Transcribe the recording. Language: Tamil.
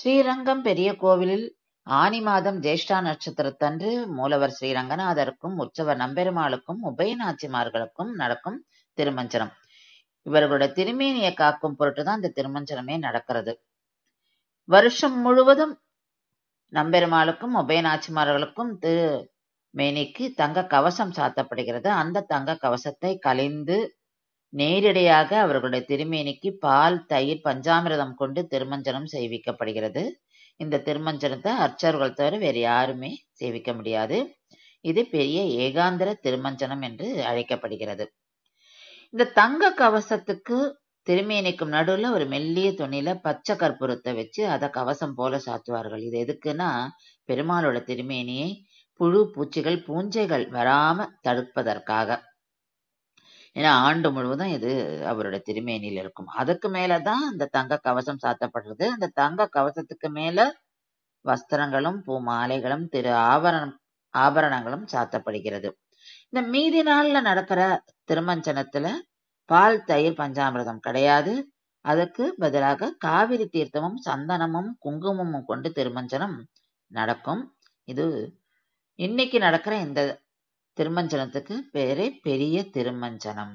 ஸ்ரீரங்கம் பெரிய கோவிலில் ஆனி மாதம் ஜேஷ்டா நட்சத்திரத்தன்று மூலவர் ஸ்ரீரங்கநாதருக்கும் உற்சவர் நம்பெருமாளுக்கும் உபயநாச்சிமார்களுக்கும் நடக்கும் திருமஞ்சனம். இவர்களுடைய திருமேனியை காக்கும் பொருட்டுதான் இந்த திருமஞ்சனமே நடக்கிறது. வருஷம் முழுவதும் நம்பெருமாளுக்கும் உபயநாச்சிமார்களுக்கும் திருமேனிக்கு தங்க கவசம் சாத்தப்படுகிறது. அந்த தங்க கவசத்தை கலைந்து நேரடியாக அவர்களுடைய திருமேனிக்கு பால், தயிர், பஞ்சாமிர்தம் கொண்டு திருமஞ்சனம் செய்விக்கப்படுகிறது. இந்த திருமஞ்சனத்தை அர்ச்சகர்கள் தவிர வேறு யாருமே செய்விக்க முடியாது. இது பெரிய ஏகாந்திர திருமஞ்சனம் என்று அழைக்கப்படுகிறது. இந்த தங்க கவசத்துக்கு திருமேனிக்கும் நடுவுல ஒரு மெல்லிய துணியில பச்சை கற்பூரத்தை வச்சு அதை கவசம் போல சாத்துவார்கள். இது எதுக்குன்னா, பெருமாளோட திருமேனியை புழு, பூச்சிகள், பூஞ்சைகள் வராம தடுப்பதற்காக. ஏன்னா ஆண்டு முழுவதும் இது அவருடைய திருமேனியில் இருக்கும். அதுக்கு மேலதான் இந்த தங்க கவசம் சாத்தப்படுறது. அந்த தங்க கவசத்துக்கு மேல வஸ்திரங்களும் பூ மாலைகளும் ஆபரணங்களும் சாத்தப்படுகிறது. இந்த மீதி நாள்ல நடக்கிற திருமஞ்சனத்துல பால், தயிர், பஞ்சாமிர்தம் கிடையாது. அதுக்கு பதிலாக காவிரி தீர்த்தமும் சந்தனமும் குங்குமமும் கொண்டு திருமஞ்சனம் நடக்கும். இது இன்னைக்கு நடக்கிற இந்த திருமஞ்சனத்துக்கு பேரே பெரிய திருமஞ்சனம்.